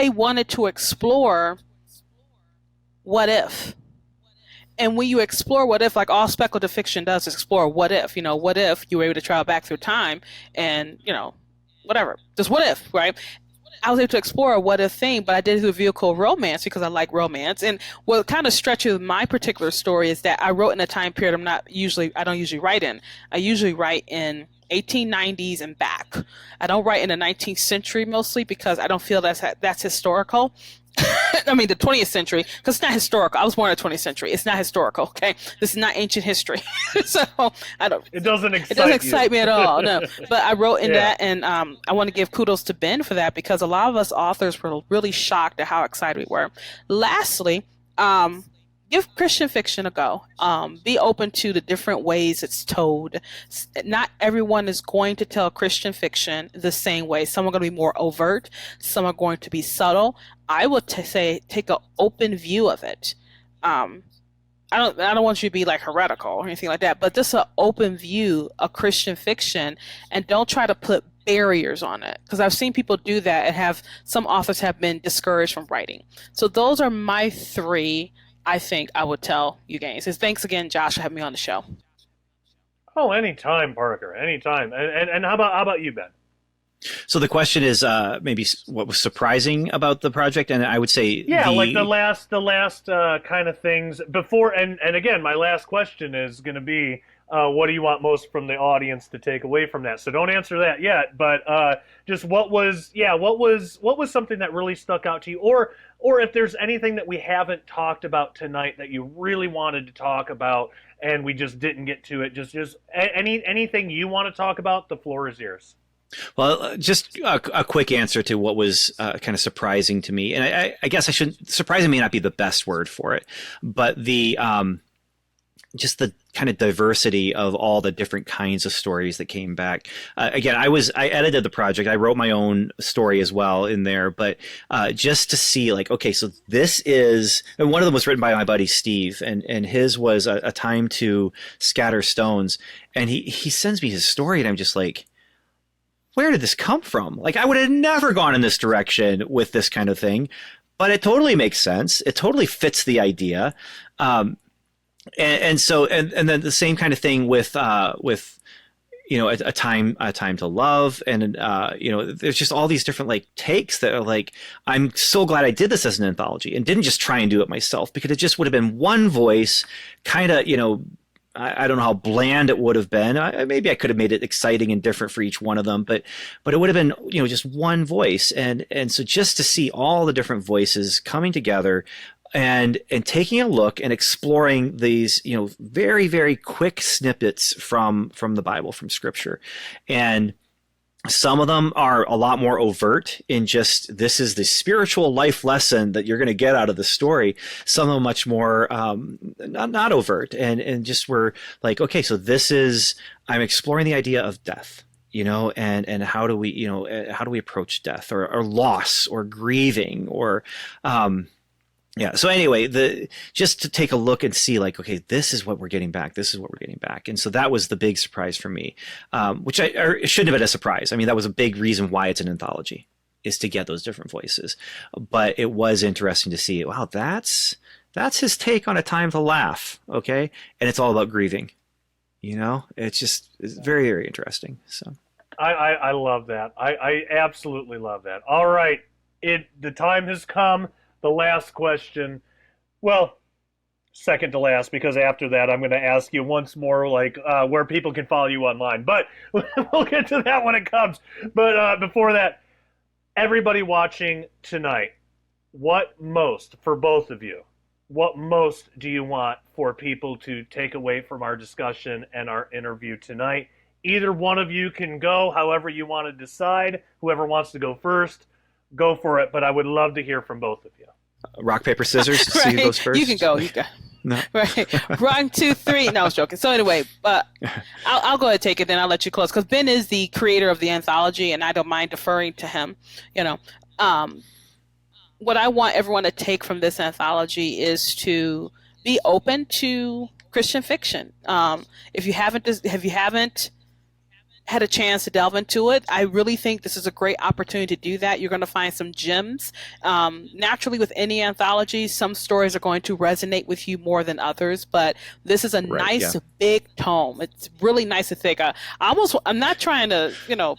wanted to explore what if. And when you explore what if, like all speculative fiction does, is explore what if. What if you were able to travel back through time and, whatever. Just what if, right? I was able to explore a what if thing, but I did it through a vehicle of romance because I like romance. And what kind of stretches my particular story is that I wrote in a time period I don't usually write in. I usually write in 1890s and back. I don't write in the 19th century mostly because I don't feel that's historical. I mean, the 20th century, because it's not historical. I was born in the 20th century. It's not historical, okay? This is not ancient history. So I don't. It doesn't excite me at all, no. But I wrote in that, and I want to give kudos to Ben for that because a lot of us authors were really shocked at how excited we were. Lastly, give Christian fiction a go. Be open to the different ways it's told. Not everyone is going to tell Christian fiction the same way. Some are going to be more overt. Some are going to be subtle. I would say take an open view of it. I don't want you to be like heretical or anything like that, but just an open view of Christian fiction, and don't try to put barriers on it because I've seen people do that and some authors have been discouraged from writing. So those are my three. I think I would tell you guys. Thanks again, Josh, for having me on the show. Oh, anytime, Parker, anytime. And how about you, Ben? So the question is maybe what was surprising about the project, and I would say like the last kind of things before. And again, my last question is going to be, what do you want most from the audience to take away from that? So don't answer that yet, but just what was something that really stuck out to you, or if there's anything that we haven't talked about tonight that you really wanted to talk about and we just didn't get to it, just anything you want to talk about, the floor is yours. Well, just a quick answer to what was kind of surprising to me, and I guess surprising may not be the best word for it, but just the kind of diversity of all the different kinds of stories that came back. Again, I edited the project. I wrote my own story as well in there, but just to see like, okay, so this is, and one of them was written by my buddy Steve, and his was a time to scatter stones. And he sends me his story and I'm just like, where did this come from? Like I would have never gone in this direction with this kind of thing, but it totally makes sense. It totally fits the idea. And so then the same kind of thing with a time to love, and there's just all these different like takes that are like, I'm so glad I did this as an anthology and didn't just try and do it myself, because it just would have been one voice, kind of, I don't know how bland it would have been. Maybe I could have made it exciting and different for each one of them, but it would have been, just one voice. And so just to see all the different voices coming together and taking a look and exploring these, very, very quick snippets from the Bible, from Scripture. And some of them are a lot more overt in just, this is the spiritual life lesson that you're going to get out of the story. Some of them much more not overt, and just were like, okay, so I'm exploring the idea of death. And how do we approach death or loss or grieving or yeah. So anyway, just to take a look and see like, okay, this is what we're getting back. This is what we're getting back. And so that was the big surprise for me, which it shouldn't have been a surprise. I mean, that was a big reason why it's an anthology, is to get those different voices. But it was interesting to see, wow, that's his take on a time to laugh. Okay. And it's all about grieving. It's very, very interesting. So I love that. I absolutely love that. All right. The time has come. The last question, well, second to last, because after that I'm going to ask you once more, like where people can follow you online. But we'll get to that when it comes. But before that, everybody watching tonight, for both of you, what most do you want for people to take away from our discussion and our interview tonight? Either one of you can go, however you want to decide. Whoever wants to go first, go for it, but I would love to hear from both of you. Rock, paper, scissors. Right. See who goes first. You can go. You go. No. Right. 1, 2, 3. No, I was joking. So anyway, but I'll go ahead and take it. Then I'll let you close because Ben is the creator of the anthology, and I don't mind deferring to him. You know, um, what I want everyone to take from this anthology is to be open to Christian fiction. If you haven't had a chance to delve into it, I really think this is a great opportunity to do that. You're going to find some gems. Naturally, with any anthology, some stories are going to resonate with you more than others, but this is a nice big tome. It's really nice and thick. I'm not trying to,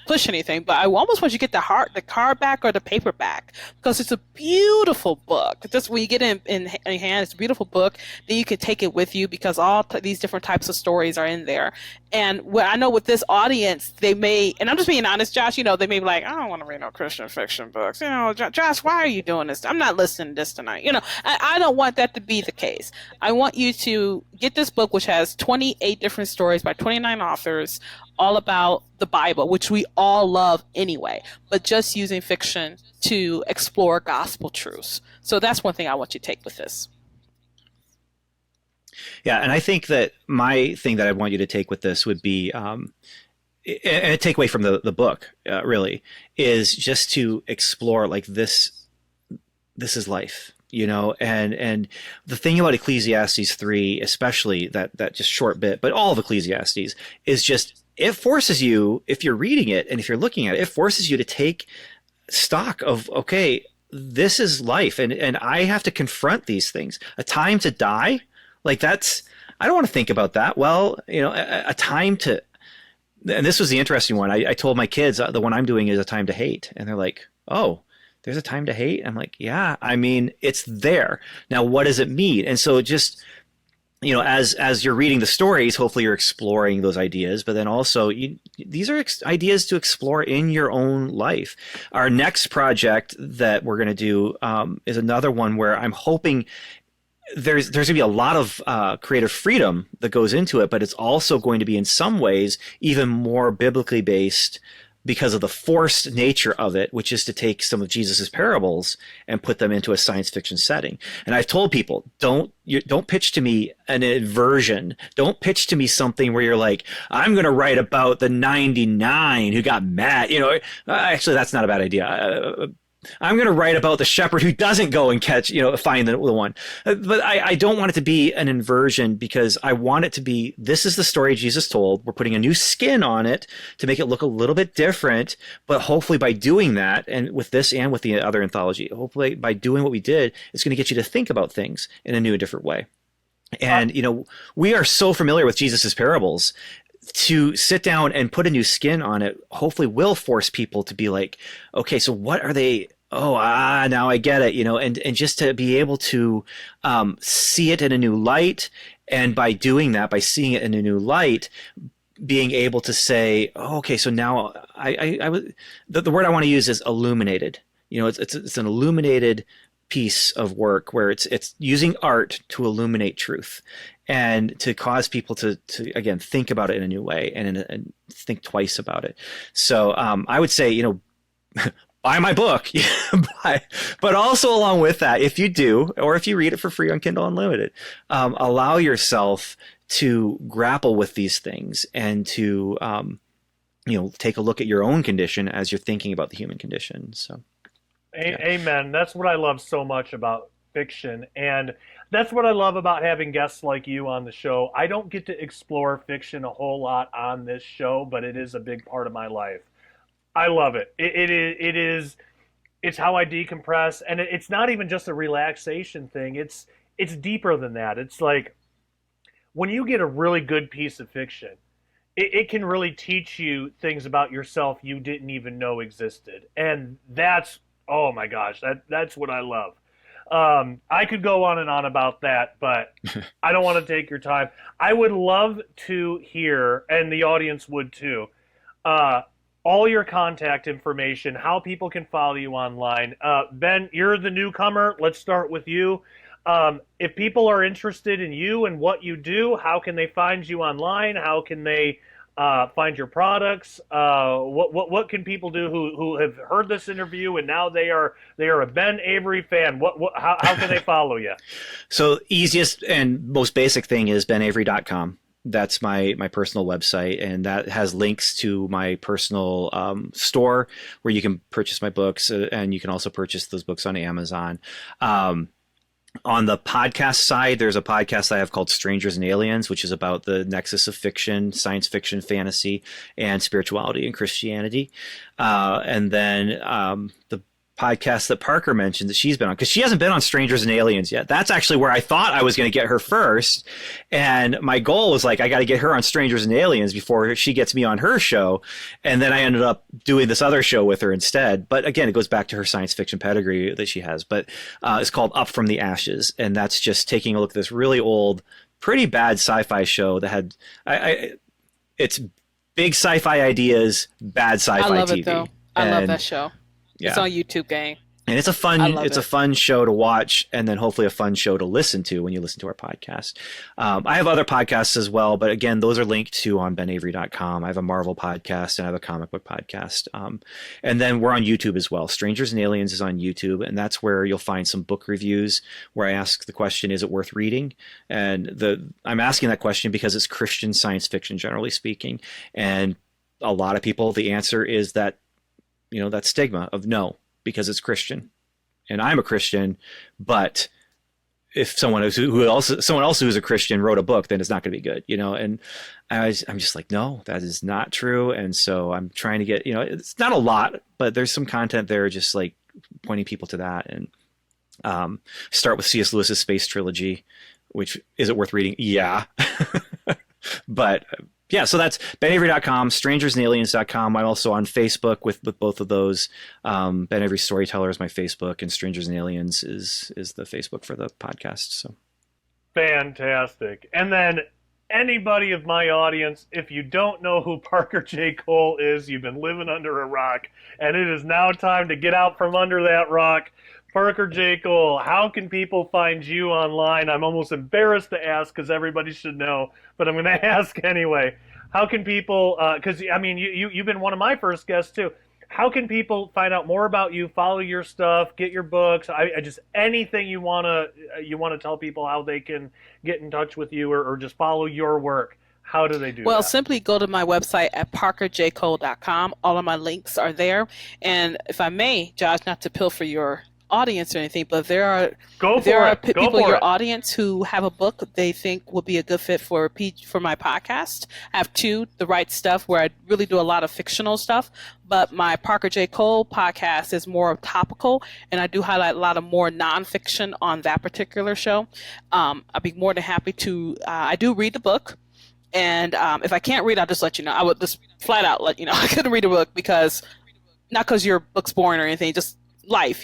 push anything, but I almost want you to get the hardback or the paperback because it's a beautiful book. Just when you get it in your hand, it's a beautiful book. Then you can take it with you because these different types of stories are in there. And what I know with this audience, they may, and I'm just being honest, Josh, they may be like, I don't want to read no Christian fiction books. Josh, why are you doing this? I'm not listening to this tonight. I don't want that to be the case. I want you to get this book, which has 28 different stories by 29 authors, all about the Bible, which we all love anyway, but just using fiction to explore gospel truths. So that's one thing I want you to take with this. Yeah, and I think that my thing that I want you to take with this would be, and a takeaway from the book, really, is just to explore like this is life, and the thing about Ecclesiastes 3, especially that just short bit, but all of Ecclesiastes, is just, it forces you, if you're reading it and if you're looking at it, it forces you to take stock of, okay, this is life, and I have to confront these things. A time to die, like I don't want to think about that. Well, a time to, and this was the interesting one. I told my kids the one I'm doing is a time to hate. And they're like, oh, there's a time to hate? I'm like, yeah, I mean, it's there. Now, what does it mean? And so just, as you're reading the stories, hopefully you're exploring those ideas, but then also these are ideas to explore in your own life. Our next project that we're going to do is another one where I'm hoping there's going to be a lot of creative freedom that goes into it, but it's also going to be in some ways even more biblically based because of the forced nature of it, which is to take some of Jesus's parables and put them into a science fiction setting. And I've told people, don't pitch to me an inversion. Don't pitch to me something where you're like, I'm going to write about the 99 who got mad. Actually, that's not a bad idea. I'm going to write about the shepherd who doesn't go and find the one. But I don't want it to be an inversion because I want it to be, this is the story Jesus told. We're putting a new skin on it to make it look a little bit different. But hopefully by doing that, and with this and with the other anthology, hopefully by doing what we did, it's going to get you to think about things in a new and different way. And, we are so familiar with Jesus's parables. To sit down and put a new skin on it, hopefully will force people to be like, okay, so what are they? Oh, now I get it, and just to be able to see it in a new light. And by doing that, by seeing it in a new light, being able to say, oh, okay, so now the word I want to use is illuminated. It's an illuminated piece of work where it's using art to illuminate truth and to cause people to again think about it in a new way and think twice about it. So I would say buy my book, but also along with that, if you do, or if you read it for free on Kindle Unlimited, allow yourself to grapple with these things and to take a look at your own condition as you're thinking about the human condition. So. Amen. That's what I love so much about fiction. And that's what I love about having guests like you on the show. I don't get to explore fiction a whole lot on this show, but it is a big part of my life. I love it. It's how I decompress. And it's not even just a relaxation thing. It's deeper than that. It's like when you get a really good piece of fiction, it can really teach you things about yourself you didn't even know existed. And that's, oh my gosh, that's what I love. I could go on and on about that, but I don't want to take your time. I would love to hear, and the audience would too, all your contact information, how people can follow you online. Ben, you're the newcomer. Let's start with you. If people are interested in you and what you do, how can they find you online? How can they find your products? What can people do who have heard this interview and now they are a Ben Avery fan? How can they follow you? So easiest and most basic thing is benavery.com. That's my personal website, and that has links to my personal store where you can purchase my books, and you can also purchase those books on Amazon. On the podcast side, there's a podcast I have called Strangers and Aliens, which is about the nexus of fiction, science fiction, fantasy, and spirituality and Christianity. And then the podcast that Parker mentioned that she's been on, because she hasn't been on Strangers and Aliens yet. That's actually where I thought I was going to get her first. And my goal was like, I got to get her on Strangers and Aliens before she gets me on her show. And then I ended up doing this other show with her instead. But again, it goes back to her science fiction pedigree that she has. But it's called Up from the Ashes. And that's just taking a look at this really old, pretty bad sci-fi show that had, it's big sci-fi ideas, bad sci-fi I love TV. it though. I love that show. Yeah. It's on YouTube, gang. And it's a fun show to watch, and then hopefully a fun show to listen to when you listen to our podcast. I have other podcasts as well, but again, those are linked to on benavery.com. I have a Marvel podcast and I have a comic book podcast. And then we're on YouTube as well. Strangers and Aliens is on YouTube, and that's where you'll find some book reviews where I ask the question, is it worth reading? And I'm asking that question because it's Christian science fiction, generally speaking. And a lot of people, the answer is that, that stigma of no, because it's Christian, and I'm a Christian. But if someone else who's a Christian wrote a book, then it's not going to be good, And I'm just like, no, that is not true. And so I'm trying to get, it's not a lot, but there's some content there, just like pointing people to that. And start with C.S. Lewis's Space Trilogy, which is it worth reading? Yeah, but. Yeah, so that's benavery.com, strangersandaliens.com. I'm also on Facebook with both of those. Ben Avery Storyteller is my Facebook, and Strangers and Aliens is the Facebook for the podcast. So fantastic. And then anybody of my audience, if you don't know who Parker J. Cole is, you've been living under a rock, and it is now time to get out from under that rock. Parker J. Cole, how can people find you online? I'm almost embarrassed to ask because everybody should know, but I'm going to ask anyway. How can people, because, you've been one of my first guests too. How can people find out more about you, follow your stuff, get your books? I just anything you want to tell people how they can get in touch with you or just follow your work. How do they do that? Well, simply go to my website at parkerjcole.com. All of my links are there. And if I may, Josh, not to pilfer your audience or anything, but there are people in your audience who have a book they think will be a good fit for my podcast. I have two, The Right Stuff, where I really do a lot of fictional stuff, but my Parker J. Cole podcast is more topical, and I do highlight a lot of more nonfiction on that particular show. I'd be more than happy to. I do read the book, and if I can't read, I'll just let you know. I would just flat out let you know I couldn't read a book not because your book's boring or anything, just life,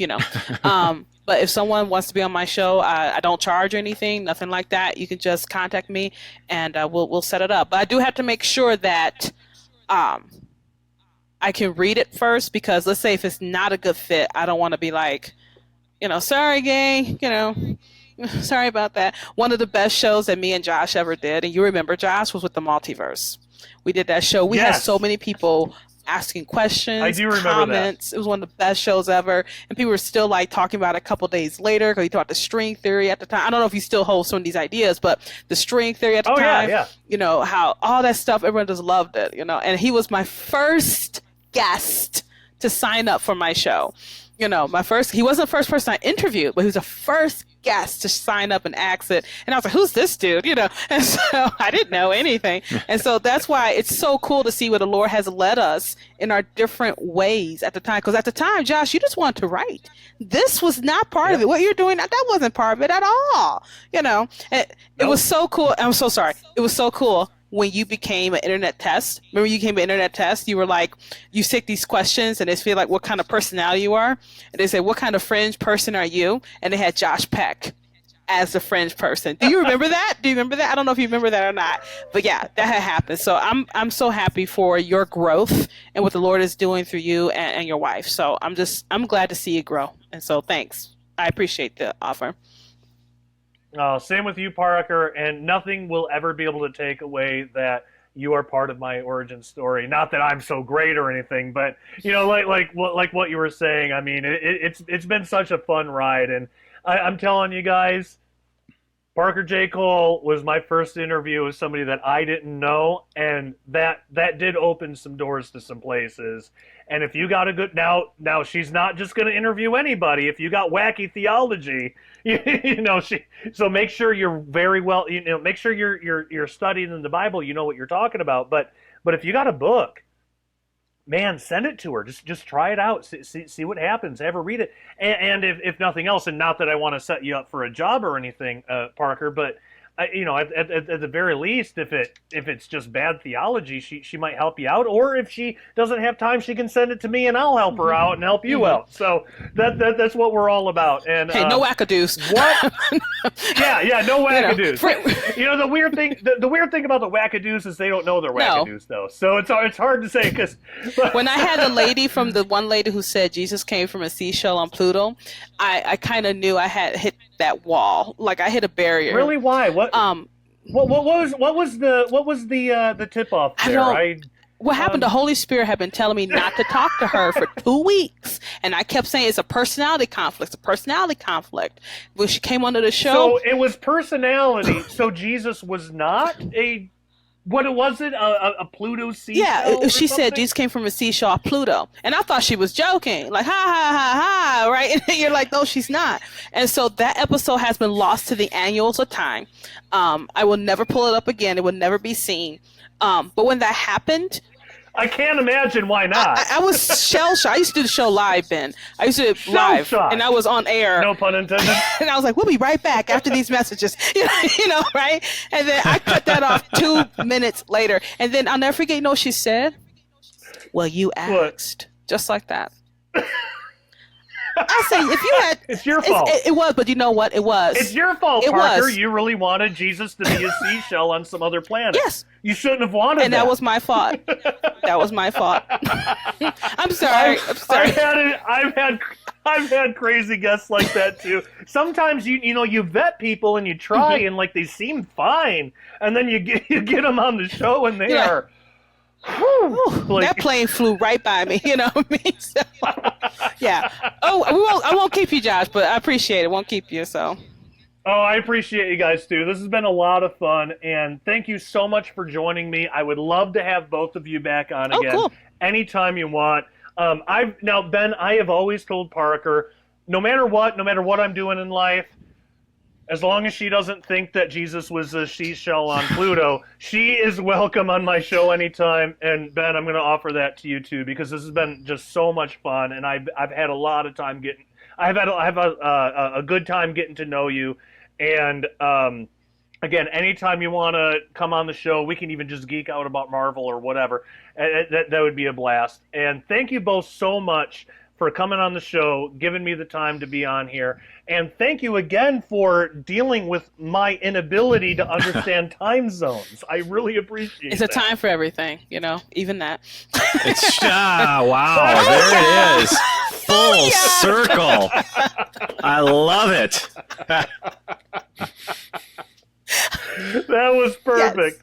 but if someone wants to be on my show, I don't charge or anything, nothing like that. You can just contact me and we'll set it up. But I do have to make sure that I can read it first, because let's say if it's not a good fit, I don't want to be like, sorry, gang, sorry about that. One of the best shows that me and Josh ever did, and you remember, Josh, was with the Multiverse. We did that show. We had so many people asking questions, I do remember comments. that. It was one of the best shows ever, and people were still talking about it a couple days later because he talked the string theory at the time. I don't know if he still holds some of these ideas, but the string theory at the time, how all that stuff, everyone just loved it, and he was my first guest to sign up for my show. He wasn't the first person I interviewed, but he was the first guest to sign up and ask it. And I was like, who's this dude? And so I didn't know anything. And so that's why it's so cool to see where the Lord has led us in our different ways at the time. Because at the time, Josh, you just wanted to write. This was not part of it. What you're doing, that wasn't part of it at all. It was so cool. I'm so sorry. It was so cool when you became an internet test. Remember you became an internet test? You were like, you take these questions and they feel like what kind of personality you are. And they say, what kind of fringe person are you? And they had Josh Peck as the fringe person. Do you remember that? Do you remember that? I don't know if you remember that or not. But yeah, that had happened. So I'm so happy for your growth and what the Lord is doing through you and your wife. So I'm glad to see you grow. And so thanks. I appreciate the offer. Same with you, Parker, and nothing will ever be able to take away that you are part of my origin story. Not that I'm so great or anything, but like what you were saying. I mean, it's been such a fun ride, and I'm telling you guys, Parker J. Cole was my first interview with somebody that I didn't know, and that did open some doors to some places. And if you got a good now she's not just going to interview anybody. If you got wacky theology, so make sure you're very well, make sure you're studying in the Bible. You know what you're talking about. But if you got a book, man, send it to her. Just try it out. See what happens. Have her read it. And if nothing else, and not that I want to set you up for a job or anything, Parker, but at the very least, if it's just bad theology, she might help you out. Or if she doesn't have time, she can send it to me, and I'll help her out and help you out. So that's what we're all about. And hey, no wackadoos. What? yeah, no wackadoos. The weird thing, the weird thing about the wackadoos is they don't know they're wackadoos, though. So it's hard to say because when I had the one lady who said Jesus came from a seashell on Pluto, I kind of knew I had hit that wall. Like I hit a barrier. Really? Why? What was the tip off there? What happened? The Holy Spirit had been telling me not to talk to her for 2 weeks, and I kept saying it's a personality conflict. When she came onto the show, so it was personality. So Jesus was not a. What was it? A Pluto seashell? Yeah, she said Jesus came from a seashell off Pluto, and I thought she was joking, like ha ha ha ha, right? And you're like, no, she's not. And so that episode has been lost to the annals of time. I will never pull it up again. It will never be seen. But when that happened, I can't imagine why not. I was shell-shocked. I used to do the show live, Ben. I used to do it live, and I was on air. No pun intended. And I was like, we'll be right back after these messages. Right? And then I cut that off 2 minutes later. And then I'll never forget, what she said? Well, you asked. What? Just like that. I say, if you had... It's your fault. It was, but you know what? It was. It's your fault, Parker. You really wanted Jesus to be a seashell on some other planet. Yes. You shouldn't have wanted that. And that was my fault. That was my fault. I'm sorry. I've had crazy guests like that too. Sometimes you vet people and you try and like they seem fine, and then you get them on the show and they are. That plane flew right by me, you know what I mean? So, yeah. Oh, I won't keep you, Josh, but I appreciate it. Won't keep you, so. Oh, I appreciate you guys too. This has been a lot of fun, and thank you so much for joining me. I would love to have both of you back on again cool. anytime you want. Now, Ben, I have always told Parker, no matter what I'm doing in life, as long as she doesn't think that Jesus was a seashell on Pluto, she is welcome on my show anytime. And Ben, I'm going to offer that to you too, because this has been just so much fun, and I've had a lot of time I've had a good time getting to know you. And again, anytime you want to come on the show, we can even just geek out about Marvel or whatever. That would be a blast. And thank you both so much for coming on the show, giving me the time to be on here. And thank you again for dealing with my inability to understand time zones. I really appreciate it. It's a time for everything, even that. Wow, there it is. Full circle. I love it. That was perfect. Yes.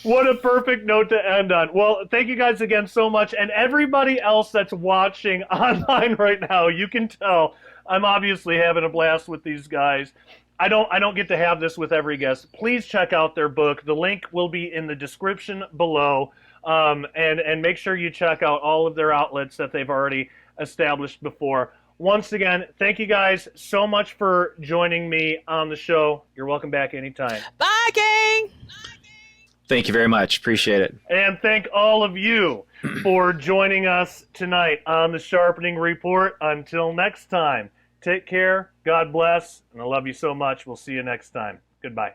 What a perfect note to end on. Well, thank you guys again so much. And everybody else that's watching online right now, you can tell I'm obviously having a blast with these guys. I don't get to have this with every guest. Please check out their book. The link will be in the description below. And make sure you check out all of their outlets that they've already established before. Once again, thank you guys so much for joining me on the show. You're welcome back anytime. Bye, gang! Thank you very much. Appreciate it. And thank all of you for joining us tonight on the Sharpening Report. Until next time, take care, God bless, and I love you so much. We'll see you next time. Goodbye.